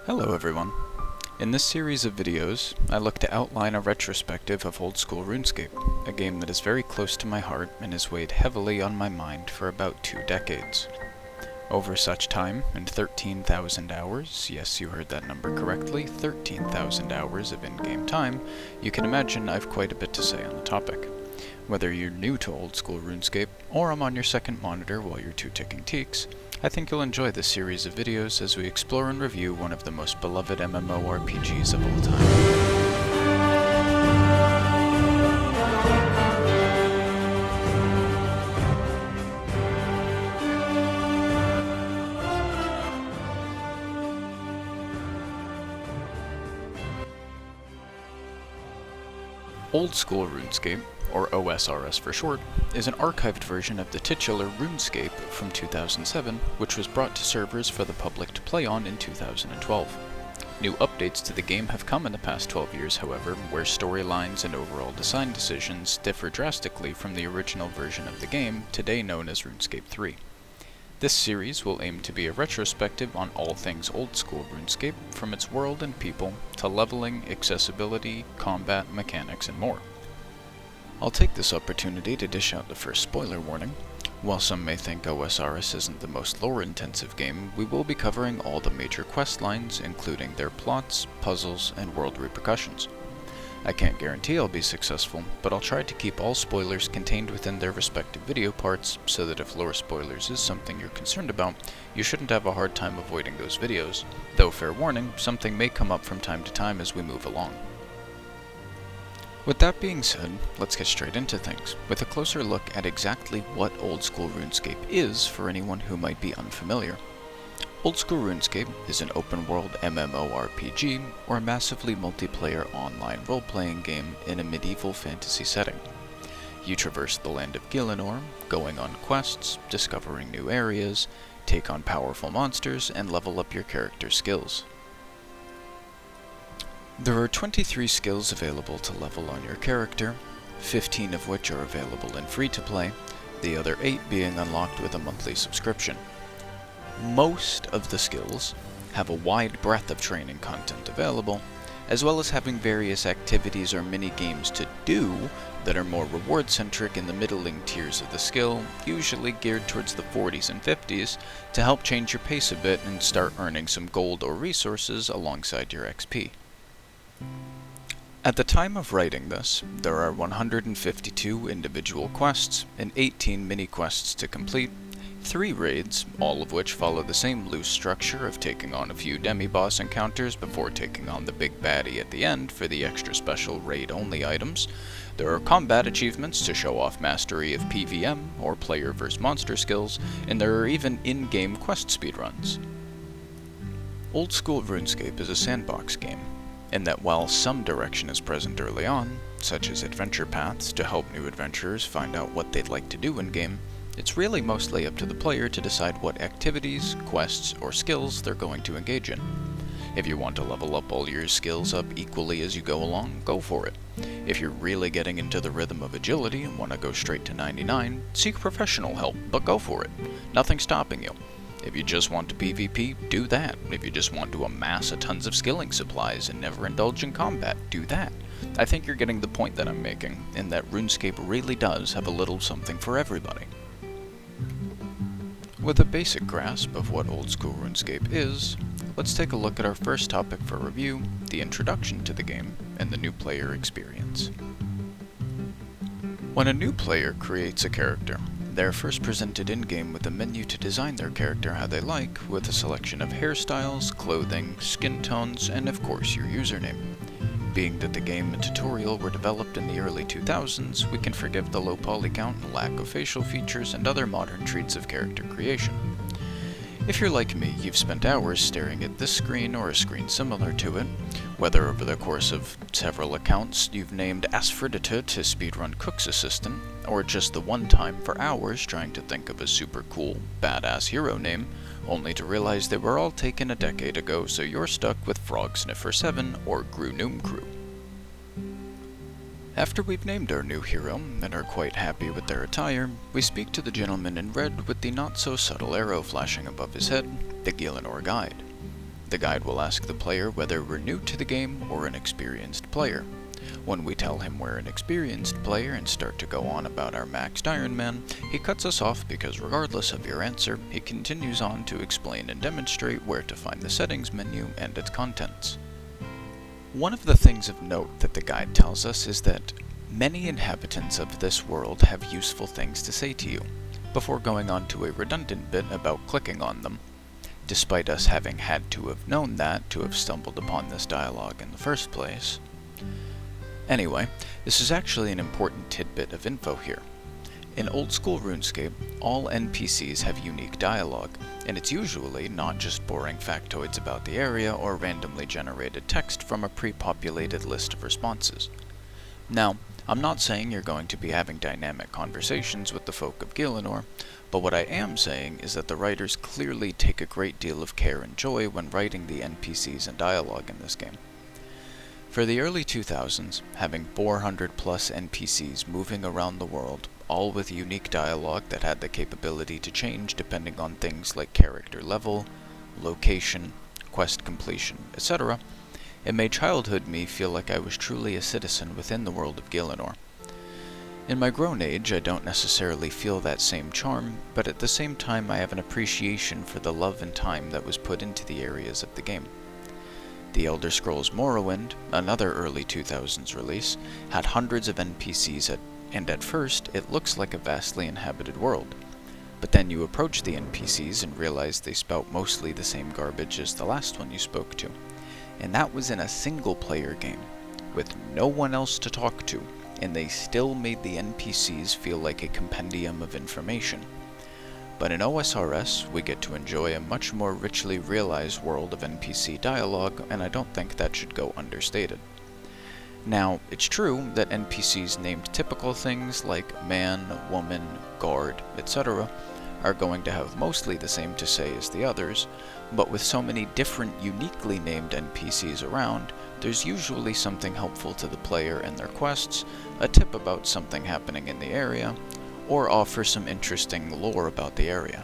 Hello everyone. In this series of videos, I look to outline a retrospective of OldSchool RuneScape, a game that is very close to my heart and has weighed heavily on my mind for about 2 decades. Over such time, and 13,000 hours, yes, you heard that number correctly, 13,000 hours of in-game time, you can imagine I've quite a bit to say on the topic. Whether you're new to OldSchool RuneScape, or I'm on your second monitor while you're two ticking teaks, I think you'll enjoy this series of videos as we explore and review one of the most beloved MMORPGs of all time. OldSchool RuneScape, or OSRS for short, is an archived version of the titular RuneScape from 2007, which was brought to servers for the public to play on in 2012. New updates to the game have come in the past 12 years, however, where storylines and overall design decisions differ drastically from the original version of the game, today known as RuneScape 3. This series will aim to be a retrospective on all things old-school RuneScape, from its world and people, to leveling, accessibility, combat, mechanics, and more. I'll take this opportunity to dish out the first spoiler warning. While some may think OSRS isn't the most lore-intensive game, we will be covering all the major quest lines, including their plots, puzzles, and world repercussions. I can't guarantee I'll be successful, but I'll try to keep all spoilers contained within their respective video parts, so that if lore spoilers is something you're concerned about, you shouldn't have a hard time avoiding those videos, though fair warning, something may come up from time to time as we move along. With that being said, let's get straight into things, with a closer look at exactly what OldSchool RuneScape is for anyone who might be unfamiliar. OldSchool RuneScape is an open-world MMORPG, or a massively multiplayer online role-playing game in a medieval fantasy setting. You traverse the land of Gielinor, going on quests, discovering new areas, take on powerful monsters, and level up your character's skills. There are 23 skills available to level on your character, 15 of which are available in free-to-play, the other 8 being unlocked with a monthly subscription. Most of the skills have a wide breadth of training content available, as well as having various activities or mini-games to do that are more reward-centric in the middling tiers of the skill, usually geared towards the 40s and 50s, to help change your pace a bit and start earning some gold or resources alongside your XP. At the time of writing this, there are 152 individual quests and 18 mini-quests to complete, 3 raids, all of which follow the same loose structure of taking on a few demi-boss encounters before taking on the big baddie at the end for the extra special raid-only items. There are combat achievements to show off mastery of PvM, or player vs. monster skills, and there are even in-game quest speedruns. OldSchool RuneScape is a sandbox game, in that while some direction is present early on, such as adventure paths to help new adventurers find out what they'd like to do in-game, it's really mostly up to the player to decide what activities, quests, or skills they're going to engage in. If you want to level up all your skills up equally as you go along, go for it. If you're really getting into the rhythm of agility and want to go straight to 99, seek professional help, but go for it. Nothing's stopping you. If you just want to PvP, do that. If you just want to amass a tons of skilling supplies and never indulge in combat, do that. I think you're getting the point that I'm making, in that RuneScape really does have a little something for everybody. With a basic grasp of what OldSchool RuneScape is, let's take a look at our first topic for review, the introduction to the game and the new player experience. When a new player creates a character, they're first presented in-game with a menu to design their character how they like, with a selection of hairstyles, clothing, skin tones, and of course your username. Being that the game and tutorial were developed in the early 2000s, we can forgive the low poly count and lack of facial features and other modern treats of character creation. If you're like me, you've spent hours staring at this screen or a screen similar to it, whether over the course of several accounts you've named Asphodita to speedrun Cook's Assistant, or just the one time for hours trying to think of a super cool, badass hero name, only to realize they were all taken a decade ago, so you're stuck with Frog Sniffer 7 or Gru Noom Crew. After we've named our new hero, and are quite happy with their attire, we speak to the gentleman in red with the not-so-subtle arrow flashing above his head, the Gielinor Guide. The guide will ask the player whether we're new to the game or an experienced player. When we tell him we're an experienced player and start to go on about our maxed Ironman, he cuts us off because regardless of your answer, he continues on to explain and demonstrate where to find the settings menu and its contents. One of the things of note that the guide tells us is that many inhabitants of this world have useful things to say to you, before going on to a redundant bit about clicking on them, despite us having had to have known that to have stumbled upon this dialogue in the first place. Anyway, this is actually an important tidbit of info here. In old-school RuneScape, all NPCs have unique dialogue, and it's usually not just boring factoids about the area or randomly generated text from a pre-populated list of responses. Now, I'm not saying you're going to be having dynamic conversations with the folk of Gielinor, but what I am saying is that the writers clearly take a great deal of care and joy when writing the NPCs and dialogue in this game. For the early 2000s, having 400 plus NPCs moving around the world, all with unique dialogue that had the capability to change depending on things like character level, location, quest completion, etc., it made childhood me feel like I was truly a citizen within the world of Gielinor. In my grown age, I don't necessarily feel that same charm, but at the same time I have an appreciation for the love and time that was put into the areas of the game. The Elder Scrolls Morrowind, another early 2000s release, had hundreds of NPCs and at first it looks like a vastly inhabited world. But then you approach the NPCs and realize they spout mostly the same garbage as the last one you spoke to. And that was in a single-player game, with no one else to talk to, and they still made the NPCs feel like a compendium of information. But in OSRS, we get to enjoy a much more richly realized world of NPC dialogue, and I don't think that should go understated. Now, it's true that NPCs named typical things like man, woman, guard, etc. are going to have mostly the same to say as the others, but with so many different uniquely named NPCs around, there's usually something helpful to the player and their quests, a tip about something happening in the area, or offer some interesting lore about the area.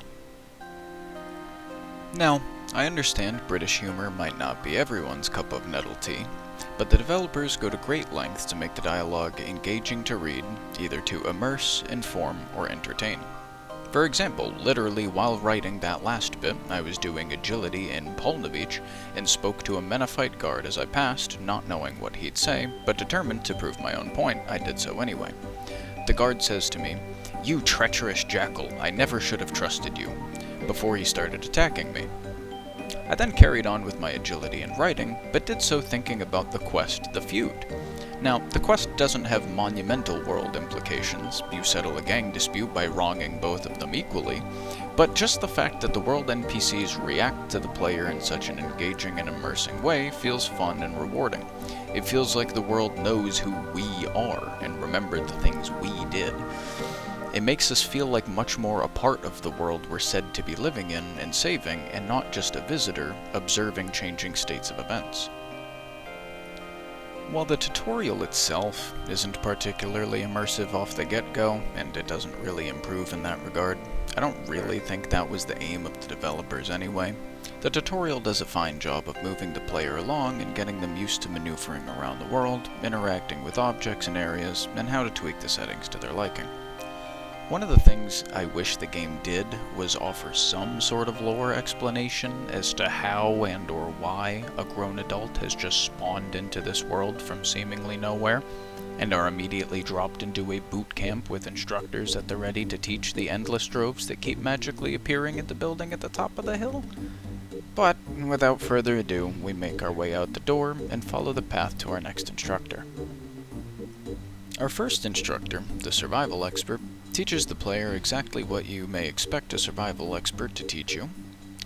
Now, I understand British humor might not be everyone's cup of nettle tea, but the developers go to great lengths to make the dialogue engaging to read, either to immerse, inform, or entertain. For example, literally while writing that last bit, I was doing agility in Polnovich and spoke to a Menafite guard as I passed, not knowing what he'd say, but determined to prove my own point, I did so anyway. The guard says to me, "You treacherous jackal, I never should have trusted you," before he started attacking me. I then carried on with my agility and writing, but did so thinking about the quest, The Feud. Now, the quest doesn't have monumental world implications, you settle a gang dispute by wronging both of them equally, but just the fact that the world NPCs react to the player in such an engaging and immersing way feels fun and rewarding. It feels like the world knows who we are and remembered the things we did. It makes us feel like much more a part of the world we're said to be living in and saving, and not just a visitor observing changing states of events. While the tutorial itself isn't particularly immersive off the get-go, and it doesn't really improve in that regard, I don't really think that was the aim of the developers anyway. The tutorial does a fine job of moving the player along and getting them used to maneuvering around the world, interacting with objects and areas, and how to tweak the settings to their liking. One of the things I wish the game did was offer some sort of lore explanation as to how and or why a grown adult has just spawned into this world from seemingly nowhere, and are immediately dropped into a boot camp with instructors at the ready to teach the endless droves that keep magically appearing at the building at the top of the hill. But, without further ado, we make our way out the door and follow the path to our next instructor. Our first instructor, the survival expert, teaches the player exactly what you may expect a survival expert to teach you: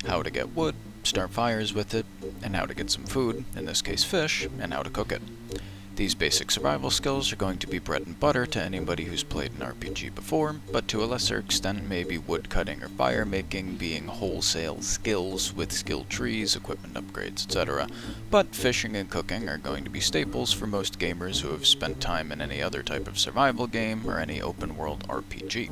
how to get wood, start fires with it, and how to get some food, in this case fish, and how to cook it. These basic survival skills are going to be bread and butter to anybody who's played an RPG before, but to a lesser extent maybe wood cutting or fire making being wholesale skills with skill trees, equipment upgrades, etc. But fishing and cooking are going to be staples for most gamers who have spent time in any other type of survival game or any open world RPG.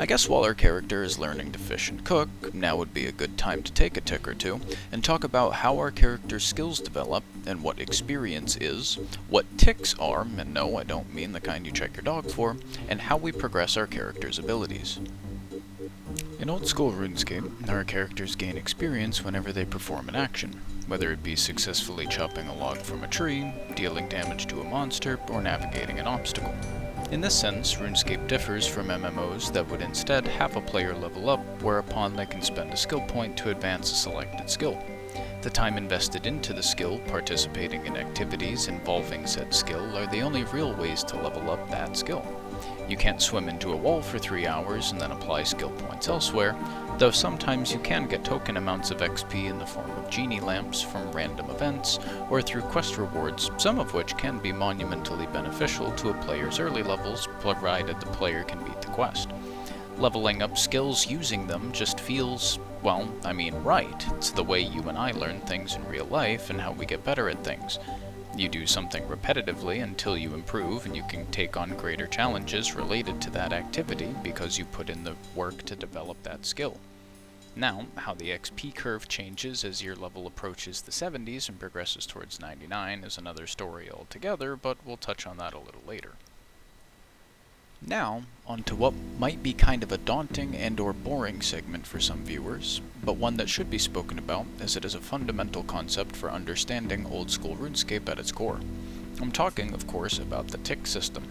I guess while our character is learning to fish and cook, now would be a good time to take a tick or two and talk about how our character's skills develop and what experience is, what ticks are, and no, I don't mean the kind you check your dog for, and how we progress our character's abilities. In Old School RuneScape, our characters gain experience whenever they perform an action, whether it be successfully chopping a log from a tree, dealing damage to a monster, or navigating an obstacle. In this sense, RuneScape differs from MMOs that would instead have a player level up, whereupon they can spend a skill point to advance a selected skill. The time invested into the skill, participating in activities involving said skill, are the only real ways to level up that skill. You can't swim into a wall for 3 hours and then apply skill points elsewhere, though sometimes you can get token amounts of XP in the form of genie lamps from random events, or through quest rewards, some of which can be monumentally beneficial to a player's early levels, provided the player can beat the quest. Leveling up skills using them just feels, well, I mean right. It's the way you and I learn things in real life and how we get better at things. You do something repetitively until you improve and you can take on greater challenges related to that activity because you put in the work to develop that skill. Now, how the XP curve changes as your level approaches the 70s and progresses towards 99 is another story altogether, but we'll touch on that a little later. Now, on to what might be kind of a daunting and/or boring segment for some viewers, but one that should be spoken about as it is a fundamental concept for understanding Old School RuneScape at its core. I'm talking, of course, about the tick system.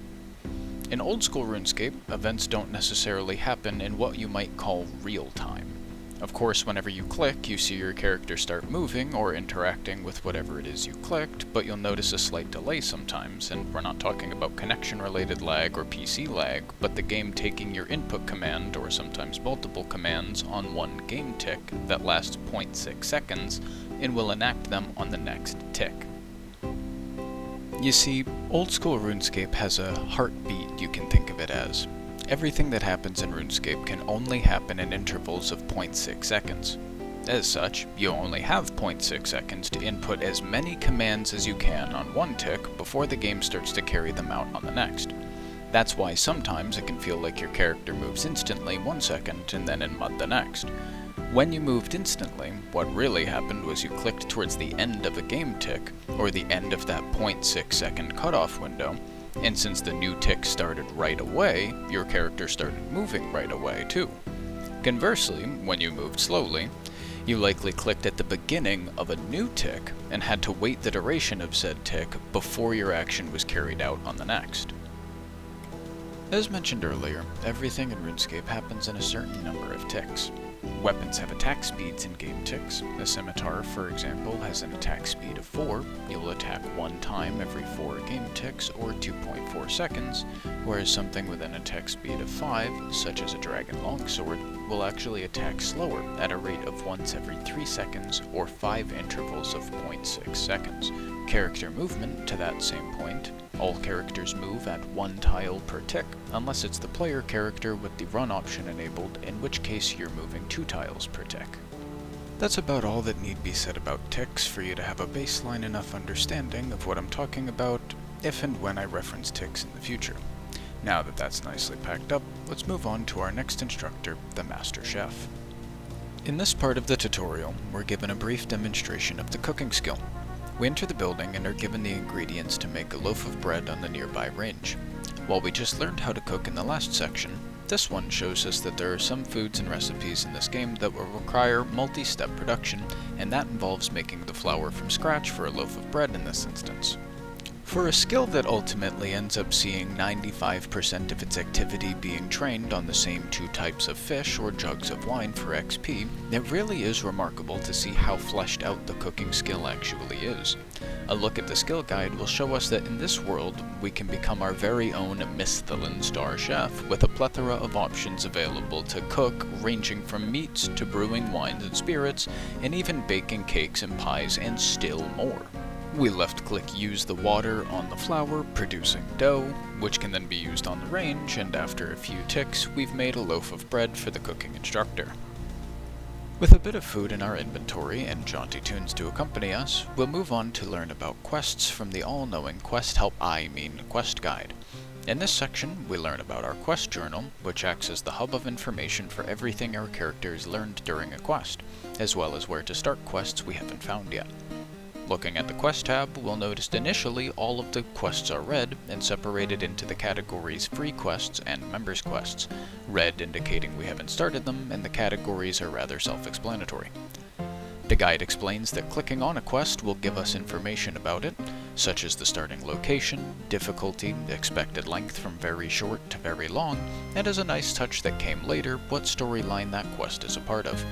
In Old School RuneScape, events don't necessarily happen in what you might call real time. Of course, whenever you click, you see your character start moving or interacting with whatever it is you clicked, but you'll notice a slight delay sometimes, and we're not talking about connection-related lag or PC lag, but the game taking your input command, or sometimes multiple commands, on one game tick that lasts 0.6 seconds, and will enact them on the next tick. You see, Old School RuneScape has a heartbeat, you can think of it as. Everything that happens in RuneScape can only happen in intervals of 0.6 seconds. As such, you only have 0.6 seconds to input as many commands as you can on one tick before the game starts to carry them out on the next. That's why sometimes it can feel like your character moves instantly 1 second and then in mud the next. When you moved instantly, what really happened was you clicked towards the end of a game tick, or the end of that 0.6 second cutoff window, and since the new tick started right away, your character started moving right away too. Conversely, when you moved slowly, you likely clicked at the beginning of a new tick and had to wait the duration of said tick before your action was carried out on the next. As mentioned earlier, everything in RuneScape happens in a certain number of ticks. Weapons have attack speeds in game ticks. A scimitar, for example, has an attack speed of 4. You'll attack 1 time every 4 game ticks, or 2.4 seconds, whereas something with an attack speed of 5, such as a dragon longsword, will actually attack slower at a rate of once every 3 seconds, or 5 intervals of 0.6 seconds. Character movement, to that same point, all characters move at 1 tile per tick, unless it's the player character with the run option enabled, in which case you're moving 2 tiles per tick. That's about all that need be said about ticks for you to have a baseline enough understanding of what I'm talking about if and when I reference ticks in the future. Now that that's nicely packed up, let's move on to our next instructor, the Master Chef. In this part of the tutorial, we're given a brief demonstration of the cooking skill. We enter the building and are given the ingredients to make a loaf of bread on the nearby range. While we just learned how to cook in the last section, this one shows us that there are some foods and recipes in this game that will require multi-step production, and that involves making the flour from scratch for a loaf of bread in this instance. For a skill that ultimately ends up seeing 95% of its activity being trained on the same 2 types of fish or jugs of wine for XP, it really is remarkable to see how fleshed out the cooking skill actually is. A look at the skill guide will show us that in this world, we can become our very own Michelin star chef with a plethora of options available to cook, ranging from meats to brewing wines and spirits, and even baking cakes and pies and still more. We left-click use the water on the flour, producing dough, which can then be used on the range, and after a few ticks, we've made a loaf of bread for the cooking instructor. With a bit of food in our inventory and jaunty tunes to accompany us, we'll move on to learn about quests from the all-knowing quest guide. In this section, we learn about our quest journal, which acts as the hub of information for everything our characters learned during a quest, as well as where to start quests we haven't found yet. Looking at the quest tab, we'll notice initially all of the quests are red and separated into the categories free quests and members quests, red indicating we haven't started them, and the categories are rather self-explanatory. The guide explains that clicking on a quest will give us information about it, such as the starting location, difficulty, expected length from very short to very long, and as a nice touch that came later, what storyline that quest is a part of.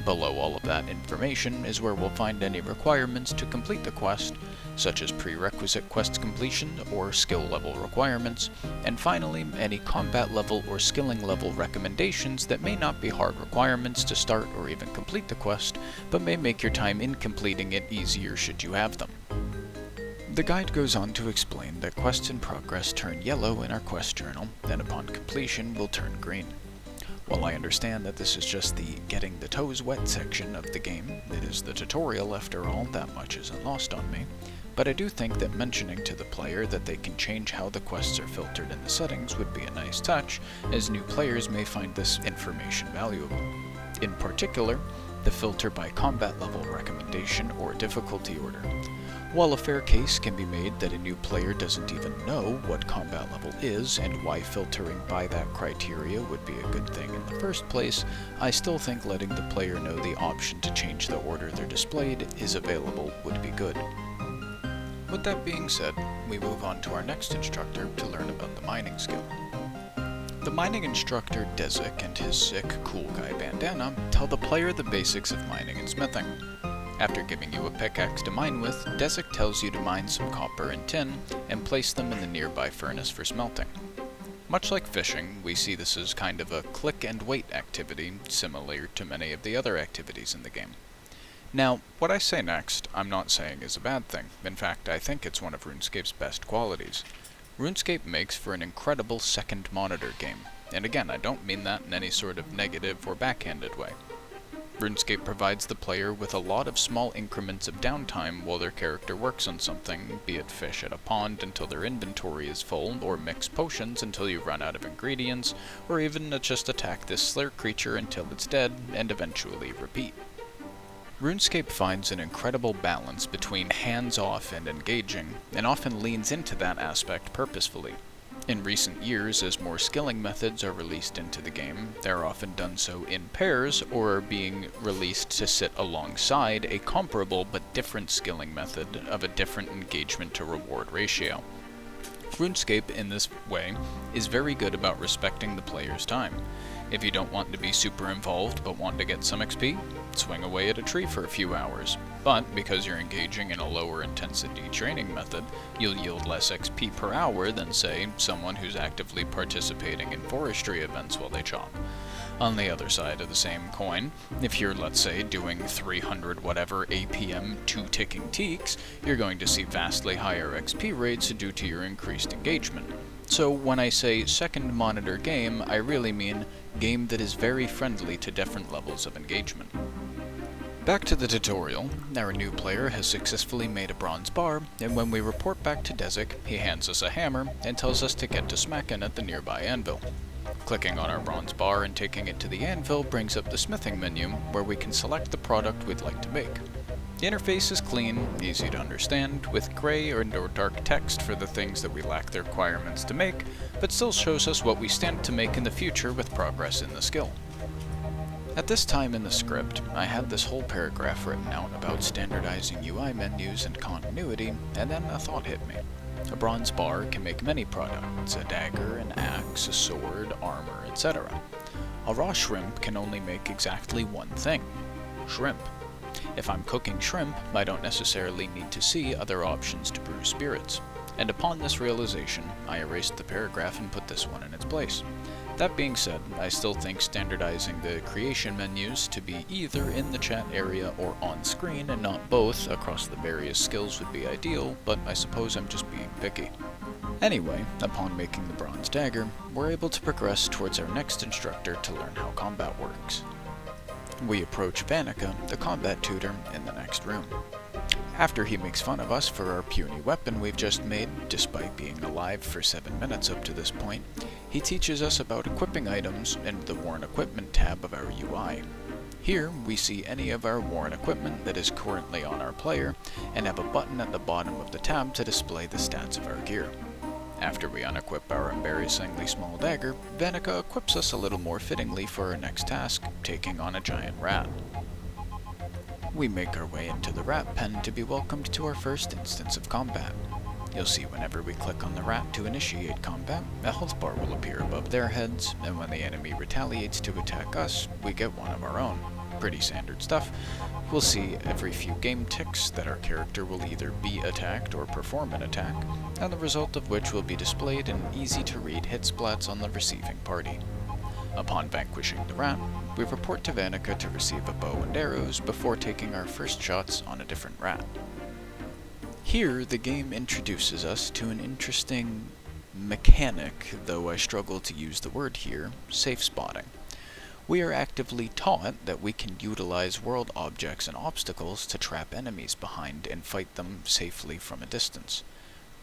Below all of that information is where we'll find any requirements to complete the quest, such as prerequisite quest completion or skill level requirements, and finally, any combat level or skilling level recommendations that may not be hard requirements to start or even complete the quest, but may make your time in completing it easier should you have them. The guide goes on to explain that quests in progress turn yellow in our quest journal, and upon completion will turn green. While I understand that this is just the getting the toes wet section of the game, it is the tutorial after all, that much isn't lost on me, but I do think that mentioning to the player that they can change how the quests are filtered in the settings would be a nice touch, as new players may find this information valuable. In particular, the filter by combat level recommendation or difficulty order. While a fair case can be made that a new player doesn't even know what combat level is and why filtering by that criteria would be a good thing in the first place, I still think letting the player know the option to change the order they're displayed is available would be good. With that being said, we move on to our next instructor to learn about the mining skill. The mining instructor Desik and his sick cool guy bandana tell the player the basics of mining and smithing. After giving you a pickaxe to mine with, Desik tells you to mine some copper and tin, and place them in the nearby furnace for smelting. Much like fishing, we see this as kind of a click and wait activity, similar to many of the other activities in the game. Now, what I say next, I'm not saying is a bad thing. In fact, I think it's one of RuneScape's best qualities. RuneScape makes for an incredible second monitor game, and again, I don't mean that in any sort of negative or backhanded way. RuneScape provides the player with a lot of small increments of downtime while their character works on something, be it fish at a pond until their inventory is full, or mix potions until you run out of ingredients, or even just attack this Slayer creature until it's dead, and eventually repeat. RuneScape finds an incredible balance between hands-off and engaging, and often leans into that aspect purposefully. In recent years, as more skilling methods are released into the game, they are often done so in pairs, or are being released to sit alongside a comparable but different skilling method of a different engagement to reward ratio. RuneScape, in this way, is very good about respecting the player's time. If you don't want to be super involved but want to get some XP, swing away at a tree for a few hours. But because you're engaging in a lower intensity training method, you'll yield less XP per hour than, say, someone who's actively participating in forestry events while they chop. On the other side of the same coin, if you're, let's say, doing 300 whatever APM 2 ticking teaks, you're going to see vastly higher XP rates due to your increased engagement. So when I say second monitor game, I really mean game that is very friendly to different levels of engagement. Back to the tutorial, our new player has successfully made a bronze bar, and when we report back to Desik, he hands us a hammer and tells us to get to smacking at the nearby anvil. Clicking on our bronze bar and taking it to the anvil brings up the smithing menu, where we can select the product we'd like to make. The interface is clean, easy to understand, with gray or dark text for the things that we lack the requirements to make, but still shows us what we stand to make in the future with progress in the skill. At this time in the script, I had this whole paragraph written out about standardizing UI menus and continuity, and then a thought hit me. A bronze bar can make many products, a dagger, an axe, a sword, armor, etc. A raw shrimp can only make exactly one thing: shrimp. If I'm cooking shrimp, I don't necessarily need to see other options to brew spirits. And upon this realization, I erased the paragraph and put this one in its place. That being said, I still think standardizing the creation menus to be either in the chat area or on screen and not both across the various skills would be ideal, but I suppose I'm just being picky. Anyway, upon making the bronze dagger, we're able to progress towards our next instructor to learn how combat works. We approach Vanica, the combat tutor, in the next room. After he makes fun of us for our puny weapon we've just made, despite being alive for 7 minutes up to this point, he teaches us about equipping items in the Worn Equipment tab of our UI. Here, we see any of our worn equipment that is currently on our player, and have a button at the bottom of the tab to display the stats of our gear. After we unequip our embarrassingly small dagger, Vanica equips us a little more fittingly for our next task, taking on a giant rat. We make our way into the rat pen to be welcomed to our first instance of combat. You'll see whenever we click on the rat to initiate combat, a health bar will appear above their heads, and when the enemy retaliates to attack us, we get one of our own. Pretty standard stuff. We'll see every few game ticks that our character will either be attacked or perform an attack, and the result of which will be displayed in easy-to-read hit splats on the receiving party. Upon vanquishing the rat, we report to Vanica to receive a bow and arrows before taking our first shots on a different rat. Here, the game introduces us to an interesting mechanic, though I struggle to use the word here, safe spotting. We are actively taught that we can utilize world objects and obstacles to trap enemies behind and fight them safely from a distance.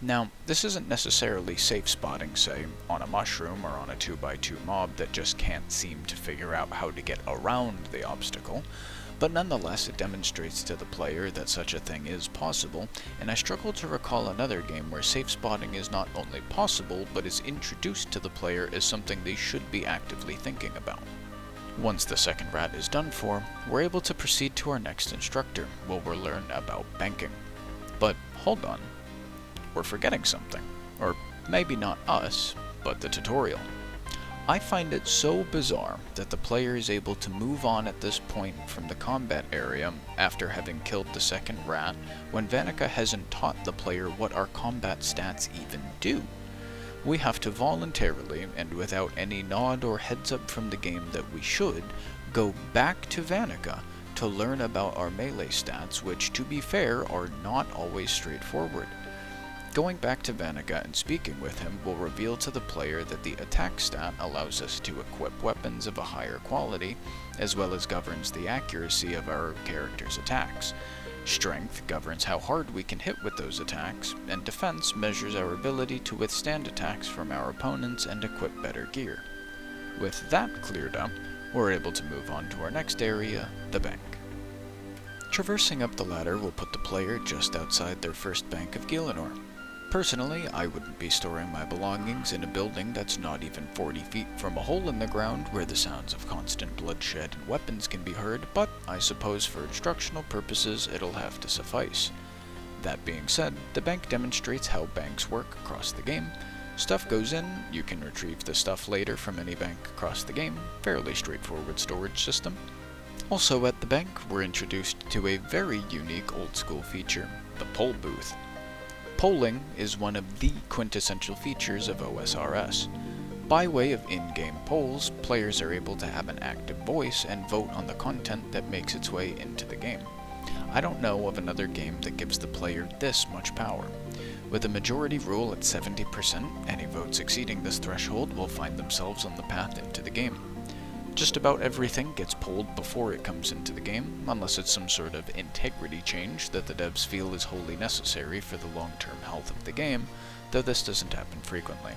Now, this isn't necessarily safe spotting, say, on a mushroom or on a 2x2 mob that just can't seem to figure out how to get around the obstacle, but nonetheless it demonstrates to the player that such a thing is possible, and I struggle to recall another game where safe spotting is not only possible, but is introduced to the player as something they should be actively thinking about. Once the second rat is done for, we're able to proceed to our next instructor, where we'll learn about banking. But hold on. We're forgetting something. Or maybe not us, but the tutorial. I find it so bizarre that the player is able to move on at this point from the combat area after having killed the second rat, when Vanica hasn't taught the player what our combat stats even do. We have to voluntarily, and without any nod or heads up from the game that we should, go back to Vanica to learn about our melee stats, which, to be fair, are not always straightforward. Going back to Vanica and speaking with him will reveal to the player that the attack stat allows us to equip weapons of a higher quality, as well as governs the accuracy of our character's attacks. Strength governs how hard we can hit with those attacks, and defense measures our ability to withstand attacks from our opponents and equip better gear. With that cleared up, we're able to move on to our next area, the bank. Traversing up the ladder will put the player just outside their first bank of Gielinor. Personally, I wouldn't be storing my belongings in a building that's not even 40 feet from a hole in the ground where the sounds of constant bloodshed and weapons can be heard, but I suppose for instructional purposes it'll have to suffice. That being said, the bank demonstrates how banks work across the game. Stuff goes in, you can retrieve the stuff later from any bank across the game, fairly straightforward storage system. Also at the bank, we're introduced to a very unique old school feature, the poll booth. Polling is one of the quintessential features of OSRS. By way of in-game polls, players are able to have an active voice and vote on the content that makes its way into the game. I don't know of another game that gives the player this much power. With a majority rule at 70%, any votes exceeding this threshold will find themselves on the path into the game. Just about everything gets polled before it comes into the game, unless it's some sort of integrity change that the devs feel is wholly necessary for the long-term health of the game, though this doesn't happen frequently.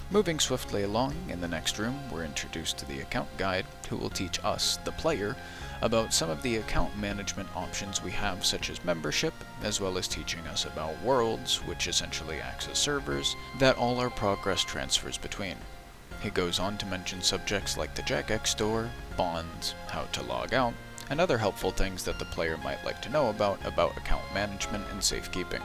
Moving swiftly along, in the next room, we're introduced to the account guide, who will teach us, the player, about some of the account management options we have, such as membership, as well as teaching us about worlds, which essentially acts as servers, that all our progress transfers between. He goes on to mention subjects like the Jagex store, bonds, how to log out, and other helpful things that the player might like to know about account management and safekeeping.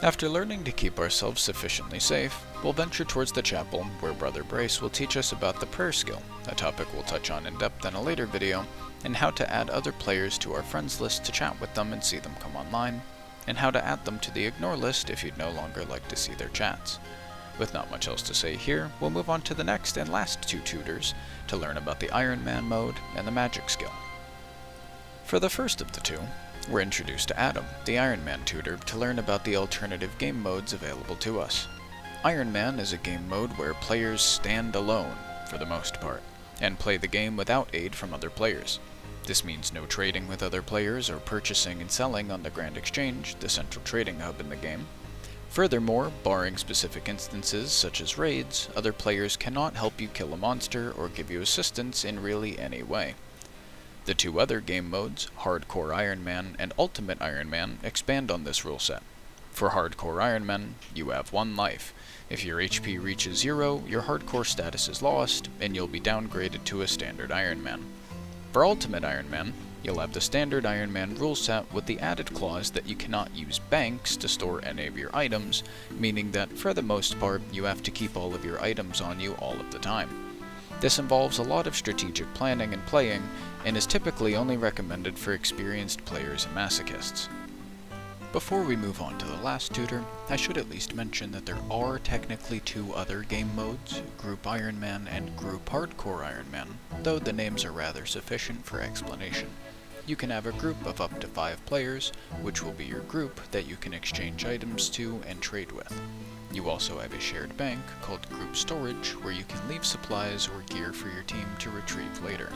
After learning to keep ourselves sufficiently safe, we'll venture towards the chapel, where Brother Brace will teach us about the prayer skill, a topic we'll touch on in depth in a later video, and how to add other players to our friends list to chat with them and see them come online, and how to add them to the ignore list if you'd no longer like to see their chats. With not much else to say here, we'll move on to the next and last two tutors to learn about the Ironman mode and the magic skill. For the first of the two, we're introduced to Adam, the Ironman tutor, to learn about the alternative game modes available to us. Ironman is a game mode where players stand alone, for the most part, and play the game without aid from other players. This means no trading with other players or purchasing and selling on the Grand Exchange, the central trading hub in the game. Furthermore, barring specific instances such as raids, other players cannot help you kill a monster or give you assistance in really any way. The two other game modes, Hardcore Ironman and Ultimate Ironman, expand on this rule set. For Hardcore Ironman, you have 1 life. If your HP reaches 0, your Hardcore status is lost, and you'll be downgraded to a Standard Ironman. For Ultimate Ironman, you'll have the Standard Ironman rule set with the added clause that you cannot use banks to store any of your items, meaning that for the most part, you have to keep all of your items on you all of the time. This involves a lot of strategic planning and playing, and is typically only recommended for experienced players and masochists. Before we move on to the last tutor, I should at least mention that there are technically 2 other game modes, Group Ironman and Group Hardcore Ironman, though the names are rather sufficient for explanation. You can have a group of up to 5 players, which will be your group that you can exchange items to and trade with. You also have a shared bank called Group Storage, where you can leave supplies or gear for your team to retrieve later.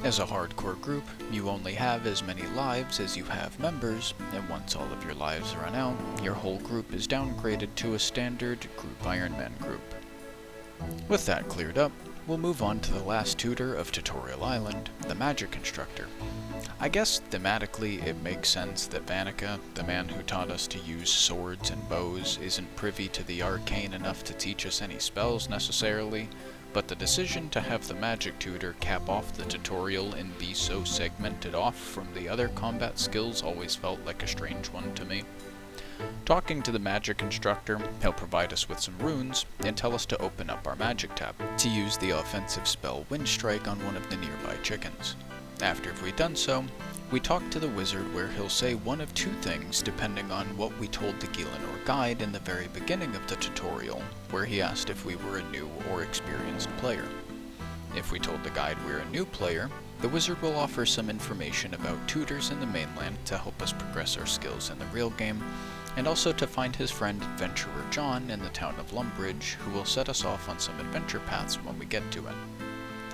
As a hardcore group, you only have as many lives as you have members, and once all of your lives run out, your whole group is downgraded to a standard Group Ironman group. With that cleared up, we'll move on to the last tutor of Tutorial Island, the Magic Constructor. I guess thematically it makes sense that Vanica, the man who taught us to use swords and bows, isn't privy to the arcane enough to teach us any spells necessarily, but the decision to have the magic tutor cap off the tutorial and be so segmented off from the other combat skills always felt like a strange one to me. Talking to the magic instructor, he'll provide us with some runes and tell us to open up our magic tab to use the offensive spell Wind Strike on one of the nearby chickens. After we've done so, we talk to the wizard where he'll say one of 2 things depending on what we told the Gielinor guide in the very beginning of the tutorial, where he asked if we were a new or experienced player. If we told the guide we're a new player, the wizard will offer some information about tutors in the mainland to help us progress our skills in the real game, and also to find his friend Adventurer John in the town of Lumbridge, who will set us off on some adventure paths when we get to it.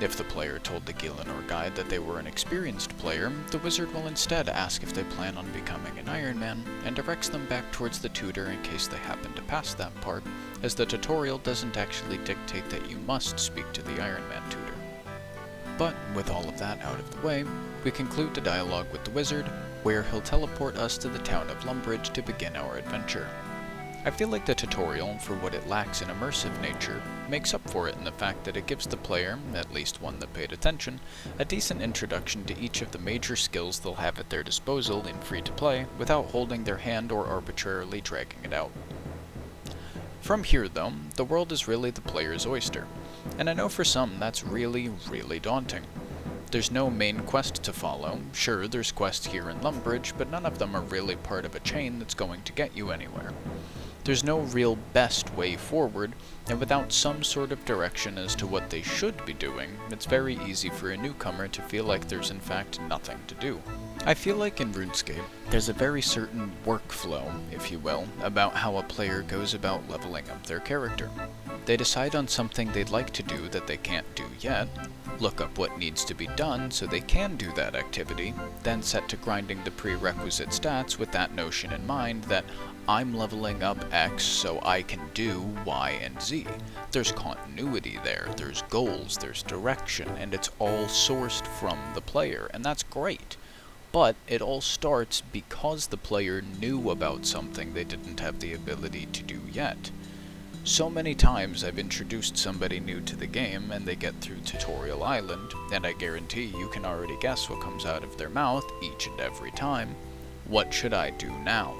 If the player told the Gielinor guide that they were an experienced player, the wizard will instead ask if they plan on becoming an Ironman, and directs them back towards the tutor in case they happen to pass that part, as the tutorial doesn't actually dictate that you must speak to the Ironman tutor. But with all of that out of the way, we conclude the dialogue with the wizard, where he'll teleport us to the town of Lumbridge to begin our adventure. I feel like the tutorial, for what it lacks in immersive nature, makes up for it in the fact that it gives the player, at least one that paid attention, a decent introduction to each of the major skills they'll have at their disposal in free-to-play without holding their hand or arbitrarily dragging it out. From here though, the world is really the player's oyster, and I know for some that's really, really daunting. There's no main quest to follow. Sure, there's quests here in Lumbridge, but none of them are really part of a chain that's going to get you anywhere. There's no real best way forward, and without some sort of direction as to what they should be doing, it's very easy for a newcomer to feel like there's in fact nothing to do. I feel like in RuneScape, there's a very certain workflow, if you will, about how a player goes about leveling up their character. They decide on something they'd like to do that they can't do yet, look up what needs to be done so they can do that activity, then set to grinding the prerequisite stats with that notion in mind that I'm leveling up X so I can do Y and Z. There's continuity there, there's goals, there's direction, and it's all sourced from the player, and that's great. But it all starts because the player knew about something they didn't have the ability to do yet. So many times I've introduced somebody new to the game and they get through Tutorial Island, and I guarantee you can already guess what comes out of their mouth each and every time. What should I do now?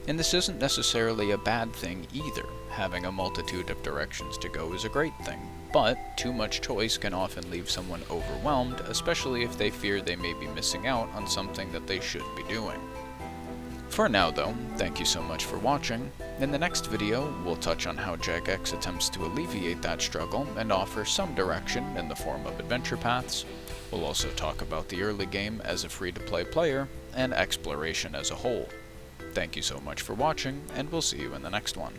And this isn't necessarily a bad thing either. Having a multitude of directions to go is a great thing, but too much choice can often leave someone overwhelmed, especially if they fear they may be missing out on something that they should be doing. For now though, thank you so much for watching. In the next video, we'll touch on how Jagex attempts to alleviate that struggle and offer some direction in the form of adventure paths. We'll also talk about the early game as a free-to-play player, and exploration as a whole. Thank you so much for watching, and we'll see you in the next one.